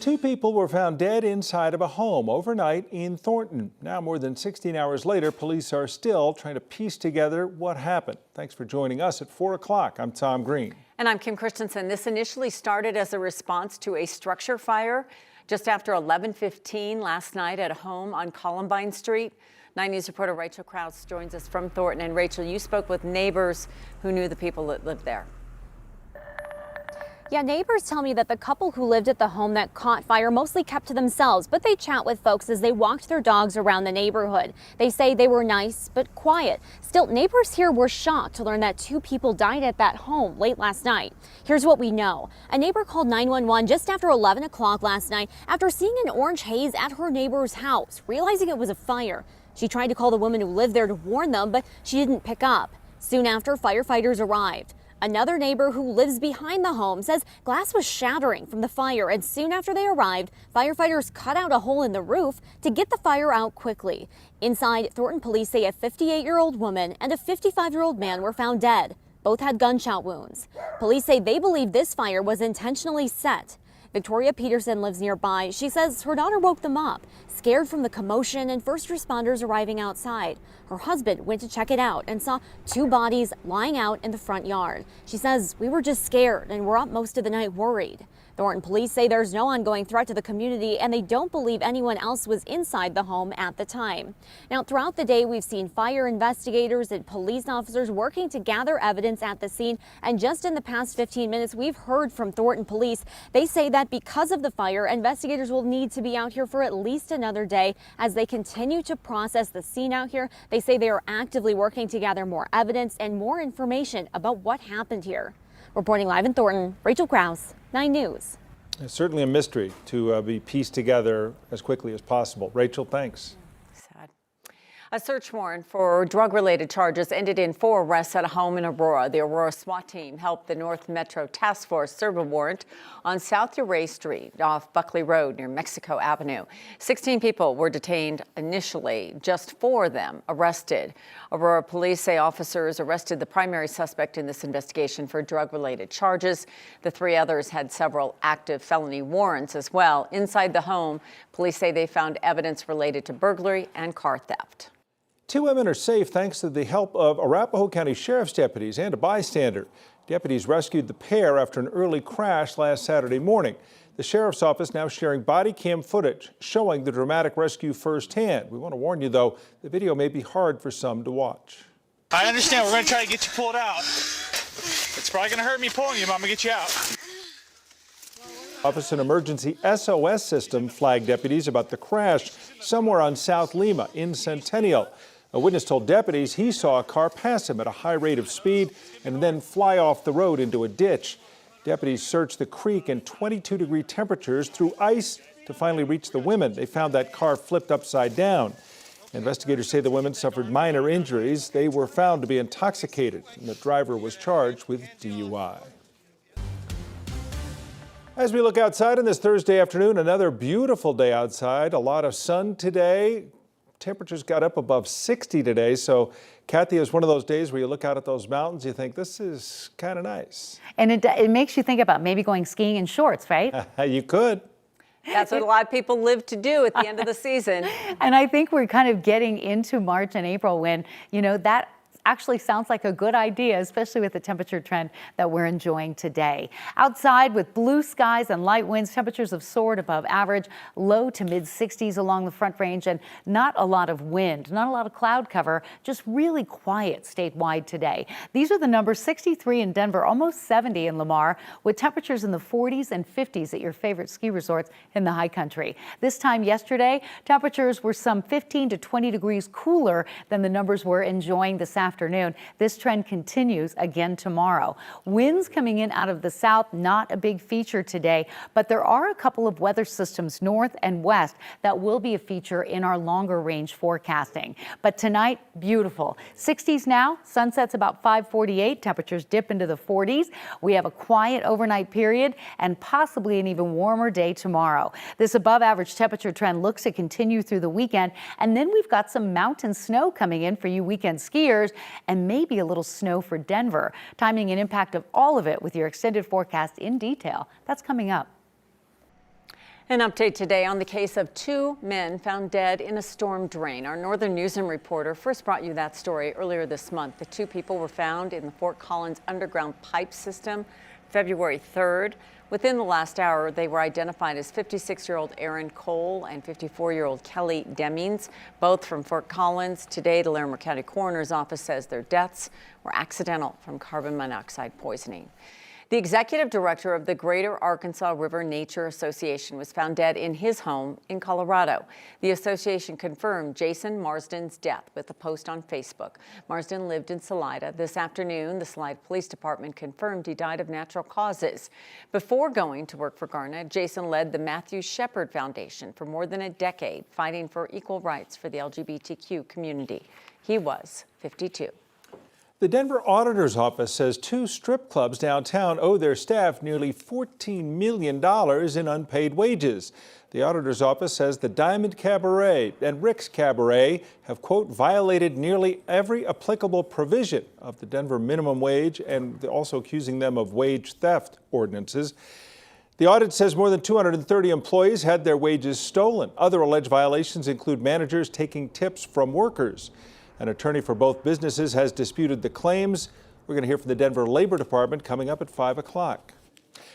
Two people were found dead inside of a home overnight in Thornton. Now, more than 16 hours later, police are still trying to piece together what happened. Thanks for joining us at 4 o'clock. I'm Tom Green. And I'm Kim Christensen. This initially started as a response to a structure fire just after 11:15 last night at a home on Columbine Street. 9 News reporter Rachel Krause joins us from Thornton. And Rachel, you spoke with neighbors who knew the people that lived there. Yeah, neighbors tell me that the couple who lived at the home that caught fire mostly kept to themselves, but they chat with folks as they walked their dogs around the neighborhood. They say they were nice but quiet. Still, neighbors here were shocked to learn that two people died at that home late last night. Here's what we know. A neighbor called 911 just after 11 o'clock last night after seeing an orange haze at her neighbor's house, realizing it was a fire. She tried to call the woman who lived there to warn them, but she didn't pick up. Soon after, firefighters arrived. Another neighbor who lives behind the home says glass was shattering from the fire, and soon after they arrived, firefighters cut out a hole in the roof to get the fire out quickly. Inside, Thornton police say a 58-year-old woman and a 55-year-old man were found dead. Both had gunshot wounds. Police say they believe this fire was intentionally set. Victoria Peterson lives nearby. She says her daughter woke them up, scared from the commotion and first responders arriving outside. Her husband went to check it out and saw two bodies lying out in the front yard. She says, "We were just scared and were up most of the night worried." Thornton police say there's no ongoing threat to the community and they don't believe anyone else was inside the home at the time. Now, throughout the day, we've seen fire investigators and police officers working to gather evidence at the scene. And just in the past 15 minutes, we've heard from Thornton police. They say that because of the fire, investigators will need to be out here for at least another day as they continue to process the scene out here. They say they are actively working to gather more evidence and more information about what happened here. Reporting live in Thornton, Rachel Krause, 9 News. It's certainly a mystery to be pieced together as quickly as possible. Rachel, thanks. Sad. A search warrant for drug-related charges ended in 4 arrests at a home in Aurora. The Aurora SWAT team helped the North Metro Task Force serve a warrant on South Aurora Street off Buckley Road near Mexico Avenue. 16 people were detained initially, just 4 of them arrested. Aurora police say officers arrested the primary suspect in this investigation for drug-related charges. The 3 others had several active felony warrants as well. Inside the home, police say they found evidence related to burglary and car theft. 2 women are safe thanks to the help of Arapahoe County Sheriff's deputies and a bystander. Deputies rescued the pair after an early crash last Saturday morning. The Sheriff's Office now sharing body cam footage showing the dramatic rescue firsthand. We want to warn you, though, the video may be hard for some to watch. I understand. We're going to try to get you pulled out. It's probably going to hurt me pulling you, but I'm going to get you out. Office and Emergency SOS System flagged deputies about the crash somewhere on South Lima in Centennial. A witness told deputies he saw a car pass him at a high rate of speed and then fly off the road into a ditch. Deputies searched the creek in 22-degree temperatures through ice to finally reach the women. They found that car flipped upside down. Investigators say the women suffered minor injuries. They were found to be intoxicated, and the driver was charged with DUI. As we look outside on this Thursday afternoon, another beautiful day outside. A lot of sun today. Temperatures got up above 60 today. So, Kathy, it's one of those days where you look out at those mountains, you think this is kind of nice. And it makes you think about maybe going skiing in shorts, right? You could. That's what a lot of people live to do at the end of the season. And I think we're kind of getting into March and April when, that actually sounds like a good idea, especially with the temperature trend that we're enjoying today. Outside with blue skies and light winds, temperatures have soared above average, low to mid 60s along the Front Range, and not a lot of wind, not a lot of cloud cover, just really quiet statewide today. These are the numbers: 63 in Denver, almost 70 in Lamar, with temperatures in the 40s and 50s at your favorite ski resorts in the high country. This time yesterday, temperatures were some 15 to 20 degrees cooler than the numbers we're enjoying this afternoon. This trend continues again tomorrow. Winds coming in out of the south, not a big feature today, but there are a couple of weather systems north and west that will be a feature in our longer range forecasting. But tonight, beautiful. 60s now, sunsets about 5:48, temperatures dip into the 40s. We have a quiet overnight period and possibly an even warmer day tomorrow. This above average temperature trend looks to continue through the weekend, and then we've got some mountain snow coming in for you weekend skiers, and maybe a little snow for Denver. Timing and impact of all of it with your extended forecast in detail. That's coming up. An update today on the case of two men found dead in a storm drain. Our Northern Newsroom reporter first brought you that story earlier this month. The two people were found in the Fort Collins underground pipe system February 3rd. Within the last hour, they were identified as 56-year-old Aaron Cole and 54-year-old Kelly Demings, both from Fort Collins. Today, the Larimer County Coroner's Office says their deaths were accidental from carbon monoxide poisoning. The executive director of the Greater Arkansas River Nature Association was found dead in his home in Colorado. The association confirmed Jason Marsden's death with a post on Facebook. Marsden lived in Salida. This afternoon, the Salida Police Department confirmed he died of natural causes. Before going to work for Garnet, Jason led the Matthew Shepard Foundation for more than a decade, fighting for equal rights for the LGBTQ community. He was 52. The Denver Auditor's Office says two strip clubs downtown owe their staff nearly $14 million in unpaid wages. The Auditor's Office says the Diamond Cabaret and Rick's Cabaret have, quote, violated nearly every applicable provision of the Denver minimum wage, and they're also accusing them of wage theft ordinances. The audit says more than 230 employees had their wages stolen. Other alleged violations include managers taking tips from workers. An attorney for both businesses has disputed the claims. We're going to hear from the Denver Labor Department coming up at 5 o'clock.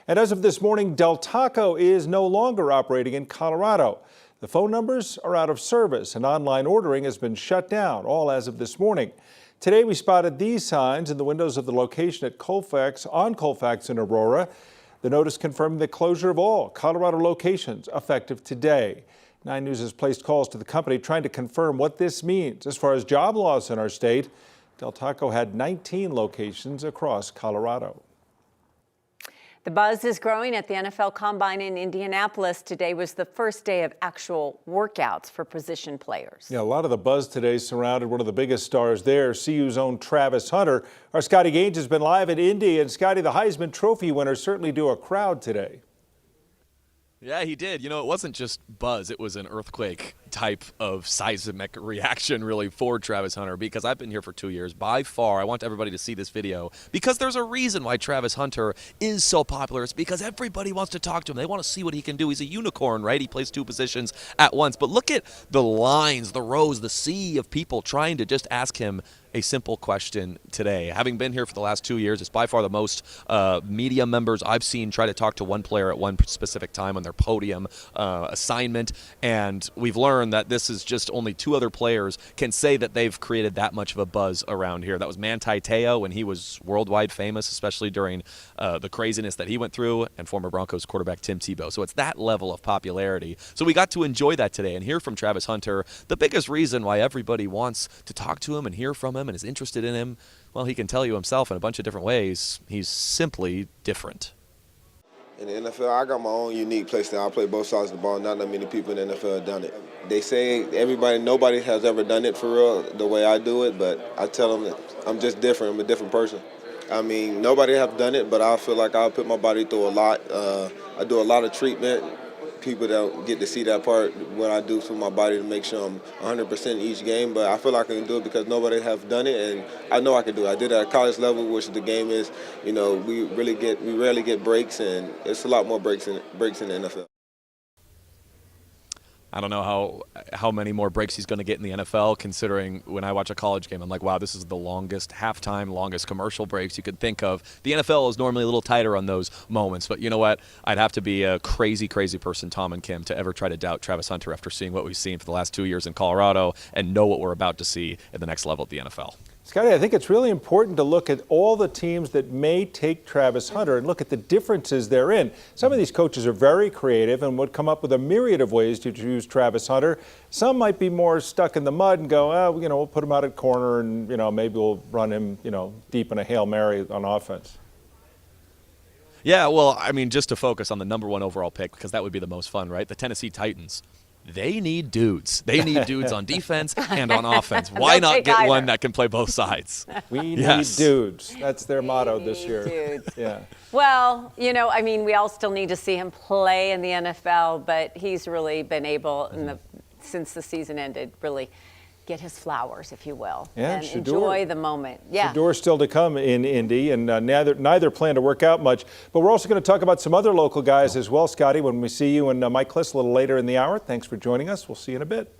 And as of this morning, Del Taco is no longer operating in Colorado. The phone numbers are out of service and online ordering has been shut down, all as of this morning. Today we spotted these signs in the windows of the location at Colfax in Aurora. The notice confirming the closure of all Colorado locations effective today. 9 News has placed calls to the company trying to confirm what this means as far as job loss in our state. Del Taco had 19 locations across Colorado. The buzz is growing at the NFL Combine in Indianapolis. Today was the first day of actual workouts for position players. Yeah, a lot of the buzz today surrounded one of the biggest stars there, CU's own Travis Hunter. Our Scotty Gaines has been live at Indy, and Scotty, the Heisman Trophy winner, certainly drew a crowd today. Yeah, he did. You know, it wasn't just buzz. It was an earthquake type of seismic reaction, really, for Travis Hunter, because I've been here for 2 years. By far, I want everybody to see this video, because there's a reason why Travis Hunter is so popular. It's because everybody wants to talk to him. They want to see what he can do. He's a unicorn, right? He plays two positions at once. But look at the lines, the rows, the sea of people trying to just ask him a simple question today. Having been here for the last 2 years, it's by far the most media members I've seen try to talk to one player at one specific time on their podium assignment, and we've learned that this is just only two other players can say that they've created that much of a buzz around here. That was Manti Te'o when he was worldwide famous, especially during the craziness that he went through, and former Broncos quarterback Tim Tebow. So it's that level of popularity. So we got to enjoy that today and hear from Travis Hunter. The biggest reason why everybody wants to talk to him and hear from him and is interested in him, well, he can tell you himself in a bunch of different ways. He's simply different. In the NFL, I got my own unique play style. I play both sides of the ball. Not that many people in the NFL have done it. They say nobody has ever done it for real the way I do it, but I tell them that I'm just different. I'm a different person. I mean, nobody have done it, but I feel like I put my body through a lot. I do a lot of treatment. People don't get to see that part, what I do to my body to make sure I'm 100% each game, but I feel like I can do it because nobody have done it, and I know I can do it. I did it at college level, which the game is, you know, we rarely get breaks, and it's a lot more breaks in the NFL. I don't know how many more breaks he's going to get in the NFL, considering when I watch a college game, I'm like, wow, this is the longest halftime, longest commercial breaks you could think of. The NFL is normally a little tighter on those moments, but you know what? I'd have to be a crazy, crazy person, Tom and Kim, to ever try to doubt Travis Hunter after seeing what we've seen for the last 2 years in Colorado and know what we're about to see at the next level at the NFL. Scotty, I think it's really important to look at all the teams that may take Travis Hunter and look at the differences they're in. Some of these coaches are very creative and would come up with a myriad of ways to choose Travis Hunter. Some might be more stuck in the mud and go, oh, you know, we'll put him out at corner and, you know, maybe we'll run him, you know, deep in a Hail Mary on offense. Yeah, well, I mean, just to focus on the #1 overall pick, because that would be the most fun, right? The Tennessee Titans. They need dudes. They need dudes on defense and on offense. Why not get one that can play both sides? We need dudes. That's their motto this year. Dudes. Yeah. Well, you know, I mean, we all still need to see him play in the NFL, but he's really been able, since the season ended, really get his flowers, if you will, Yeah, and Shedeur. enjoy the moment. Yeah. Shedeur still to come in Indy, and neither plan to work out much. But we're also going to talk about some other local guys as well, Scotty, when we see you and Mike Kliss a little later in the hour. Thanks for joining us. We'll see you in a bit.